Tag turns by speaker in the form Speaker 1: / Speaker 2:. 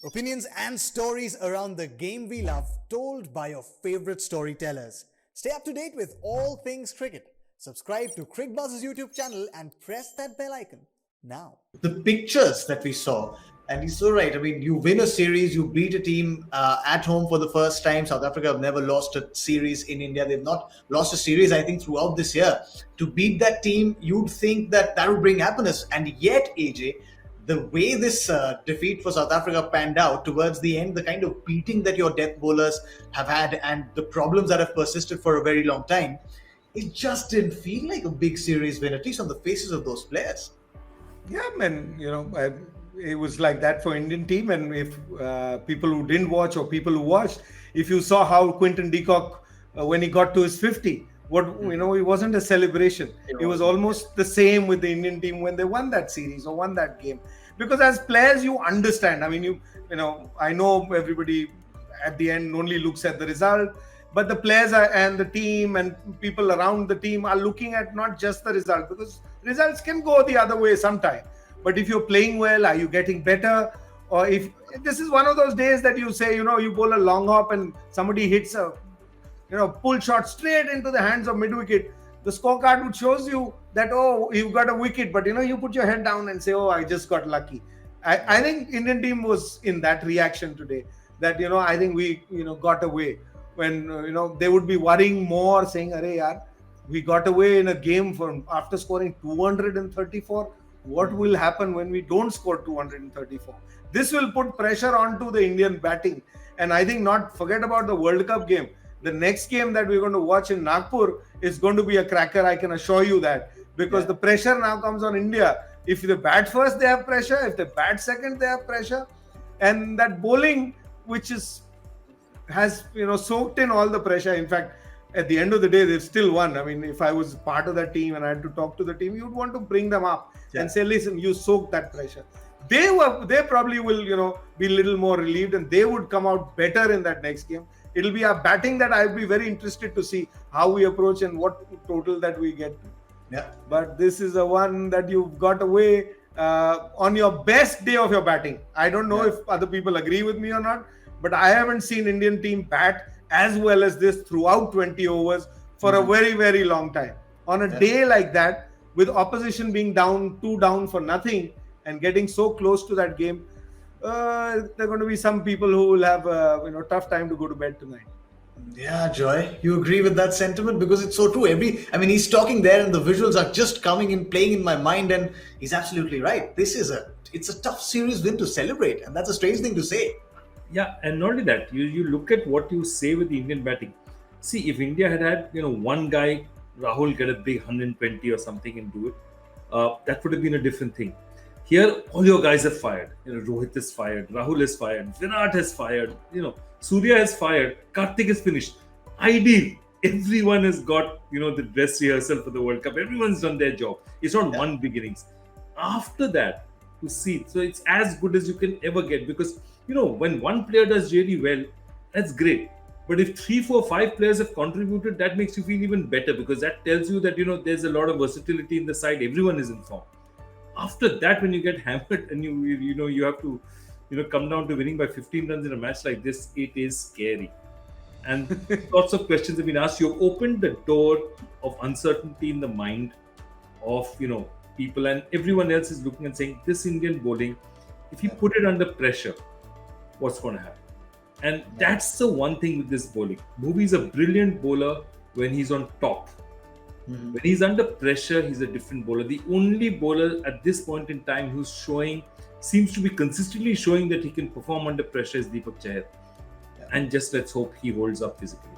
Speaker 1: Opinions and stories around the game we love, told by your favorite storytellers. Stay up to date with all things cricket. Subscribe to Cricbuzz's YouTube channel and press that bell icon now.
Speaker 2: The pictures that we saw, and he's so right. I mean, you win a series, you beat a team at home for the first time. South Africa have never lost a series in India. They've not lost a series, I think, throughout this year. To beat that team, you'd think that would bring happiness. And yet, AJ, the way this defeat for South Africa panned out towards the end, the kind of beating that your death bowlers have had and the problems that have persisted for a very long time, it just didn't feel like a big series win, at least on the faces of those players.
Speaker 3: Yeah, man, it was like that for Indian team. And if people who didn't watch or people who watched, if you saw how Quinton de Kock, when he got to his 50, it wasn't a celebration. It was almost the same with the Indian team when they won that series or won that game. Because as players, you understand. I mean, I know everybody at the end only looks at the result, but the players and the team and people around the team are looking at not just the result, because results can go the other way sometime. But if you're playing well, are you getting better? Or if this is one of those days that you say, you bowl a long hop and somebody hits a pull shot straight into the hands of mid-wicket, the scorecard would shows you that, oh, you've got a wicket, but you put your head down and say, oh, I just got lucky. I think Indian team was in that reaction today, that I think we got away. When they would be worrying more, saying, "Arey yaar, we got away in a game after scoring 234. What will happen when we don't score 234?" This will put pressure onto the Indian batting, and I think not forget about the World Cup game. The next game that we're going to watch in Nagpur is going to be a cracker. I can assure you that, because the pressure now comes on India. If they bat first, they have pressure. If they bat second, they have pressure, and that bowling, which has soaked in all the pressure. In fact, at the end of the day, they've still won. I mean, if I was part of that team and I had to talk to the team, you'd want to bring them up and say, listen, you soaked that pressure. They probably will be a little more relieved, and they would come out better in that next game. It'll be a batting that I'd be very interested to see how we approach and what total that we get.
Speaker 2: Yeah.
Speaker 3: But this is a one that you've got away on your best day of your batting. I don't know if other people agree with me or not, but I haven't seen Indian team bat as well as this throughout 20 overs for a very, very long time. On a day like that, with opposition being two down for nothing and getting so close to that game, there are going to be some people who will have tough time to go to bed tonight.
Speaker 2: Yeah, Joy, you agree with that sentiment? Because it's so true. He's talking there and the visuals are just coming in, playing in my mind, and he's absolutely right. It's a tough series win to celebrate, and that's a strange thing to say.
Speaker 4: Yeah, and not only that, you look at what you say with the Indian batting. See, if India had one guy, Rahul, get a big 120 or something and do it, that would have been a different thing. Here, all your guys are fired. Rohit is fired, Rahul is fired, Virat has fired, Surya is fired, Karthik is finished. Ideal. Everyone has got, the dress rehearsal for the World Cup. Everyone's done their job. It's not one big innings. After that, to see, so it's as good as you can ever get, because when one player does really well, that's great. But if 3, 4, 5 players have contributed, that makes you feel even better, because that tells you that there's a lot of versatility in the side. Everyone is in form. After that, when you get hammered and you have to come down to winning by 15 runs in a match like this, it is scary. And lots of questions have been asked. You've opened the door of uncertainty in the mind of people, and everyone else is looking and saying, this Indian bowling, if you put it under pressure, what's going to happen? And that's the one thing with this bowling. Bhuvi's a brilliant bowler when he's on top. When he's under pressure, he's a different bowler. The only bowler at this point in time who's seems to be consistently showing that he can perform under pressure is Deepak Chahar. And just let's hope he holds up physically.